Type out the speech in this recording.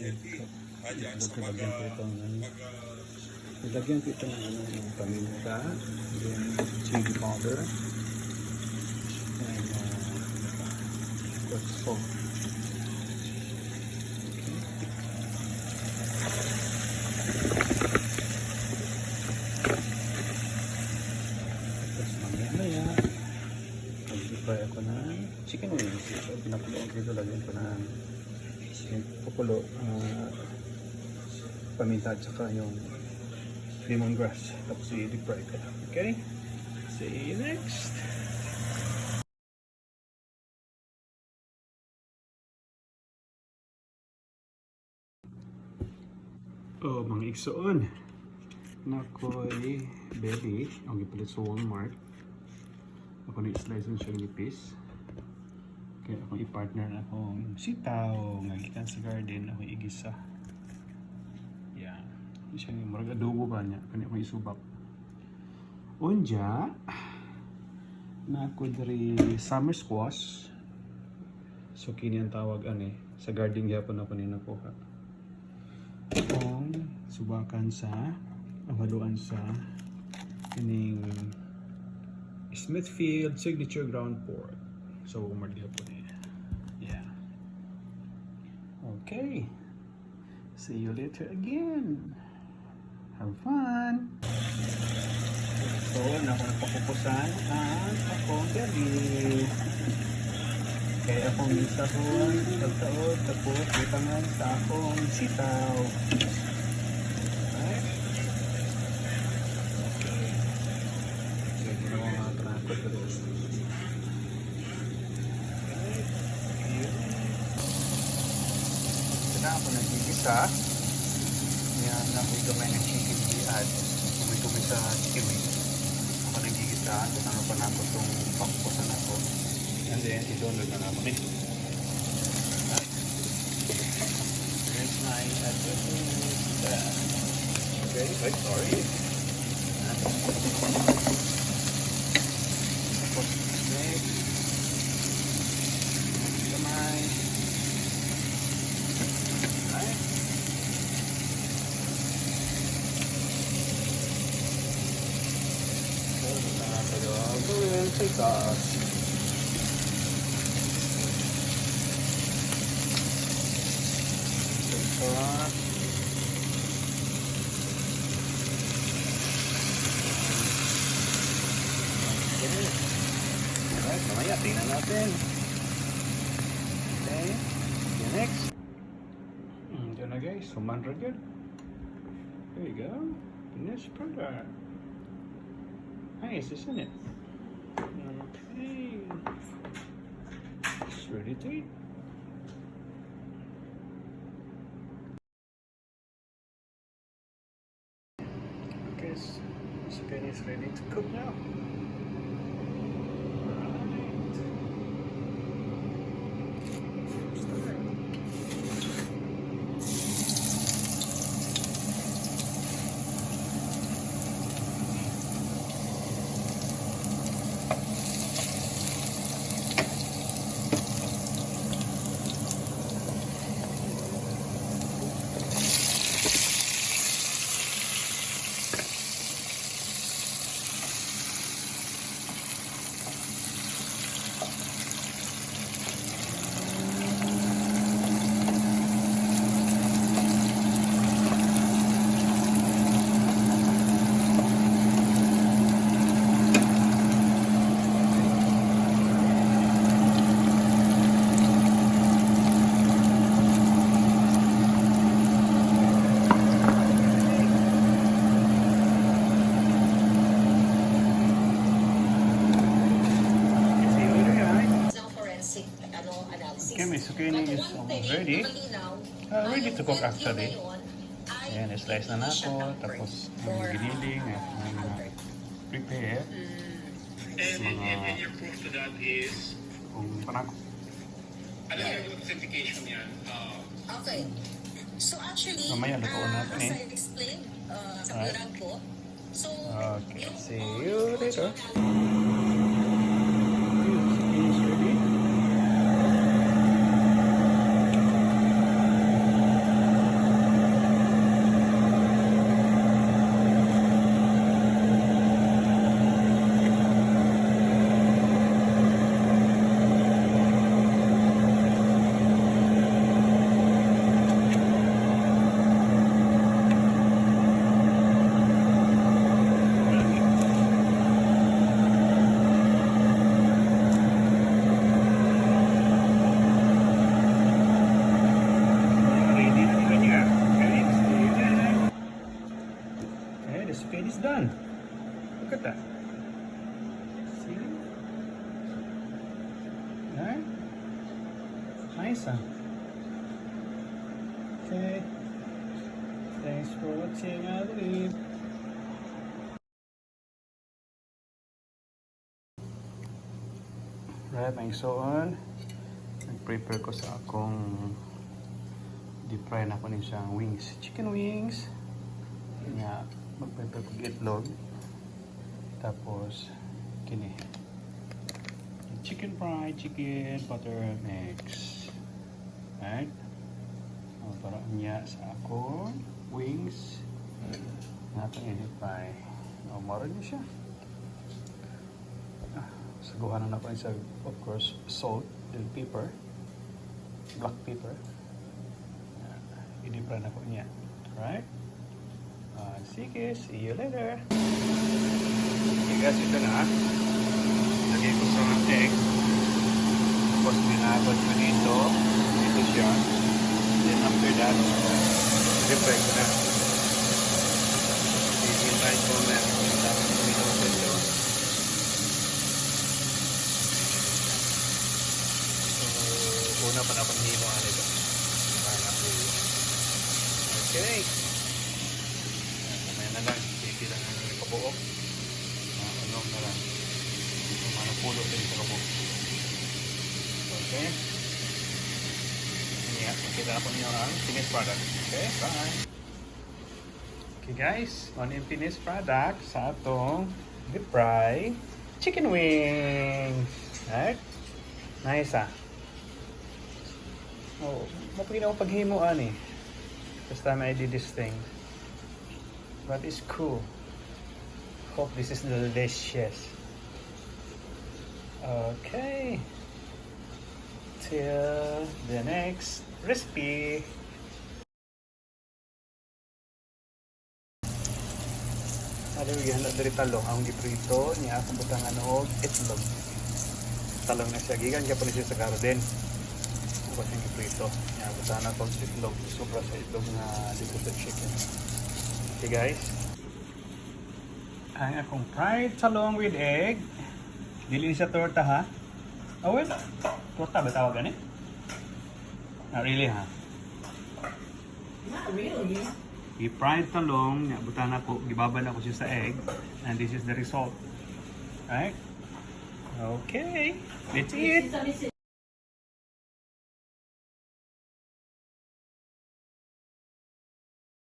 Nilagyan ko itong nilagyan ko itong ng paminta, then chili powder, and salt. Tapos mamaya mag-fry ako ng chicken wings. So, pinakuloan ko ito, lagyan ko ng pakulo, paminta at saka yung lemongrass. Tapos i-deep fry ko. Okay? See you next! Oh, mga igsoon. Nakoy belly. Ang ipalit sa Walmart. Ako na-slice ng siya nipis. Kaya ako i-partner na akong sitaw. Ngagikan sa garden. Ako igisa. Yan. Siya yung marag adobo ba niya. Kanya ako isubak. Unja. Na ako dari summer squash. So kini ang tawag ani. Sa garden gyapon ako ni nakuha. Kung subakan sa awaluan sa ining Smithfield signature ground pork. So umardiya po niya. Yeah. Okay. See you later again. Have fun. So ako napakukusan ang akong gabi. Kaya akong isahon, pagtaod, tapos itangan sa akong sitaw. Right? Okay. So, ginawa mga transport ko rin. Ito na ako nagigisa. Yan na ako ito may nag-chicken diad. Kumay-kumay sa chicken wing. Ako nagigisa. Ito na pa na ako itong pangkusan ako. And then, i-download na naman eh. There's my address. Okay, wait, sorry. Tapos, snake. Kamay. Alright. So, ito na tayo. Gawin, take off. Alright, mamaya tingnan natin. Okay, see you next. Diyan na guys, 100 yun. There you go. Finished product. Nice, isn't it? Okay. It's ready to eat. Okay, so chicken is ready to cook now. Okay, so zucchini is almost ready. Ready to cook actually. Ayan, slice na nato. Tapos, giniling. Prepare. And your proof to that is? Kung panako. Ano yung certification yan? Okay. So actually, Mamaya, lutuan natin as I explained sa vlog ko, so, okay, see you later. Nice ah. Okay. Thanks for watching, I believe. Right, may isuon. Nag-prepare ko sa akong deep fry na ko siyang wings. Chicken wings. Nga, mag-prepare ko itlog. Tapos, kini. Chicken fry, chicken, butter mix. Right? O, para niya sa akong wings. Natang i-deep fry. O, mara niya siya. Saguhan na natin sa, of course, salt and pepper, black pepper. I-deep fry na po niya. Alright? Sige, see you later. Okay guys, ito na. Lagay ko sa egg. Tapos binabad ko dito. Ito siya. Then after that, deep fry ko na. Hihintay ko na. Tapos dito ko ito. Una pa na akong hinuan ito. Okay. Mamaya na lang. Hindi lang ang kabuok. Ano na lang. Manupulo din sa kabuok. Okay. Yeah, makita na po niyo ang finished product. Okay, bye. Okay guys, on yung finished product sa atong deep fry chicken wings. Right? Nice ah. Oh, mapagin ako paghimuan eh. First time I did this thing. But it's cool. Hope this is delicious. Okay. Till the next recipe. Ada yung dari talong. Ang giprito niya akong butangan og itlog. Talong na siya. Gigan kaya pa siya sa garden. Bukas yung giprito. Niya butangan akong itlog. Sobra sa itlog na dito sa chicken. Okay guys. Ang akong fried talong with egg. Dili siya torta ha. Oh well. Torta ba tawag gani? Not really ha. Not really. I-fried talong, butan ako, gibabad ako siya sa egg, and this is the result. Right? Okay, let's eat!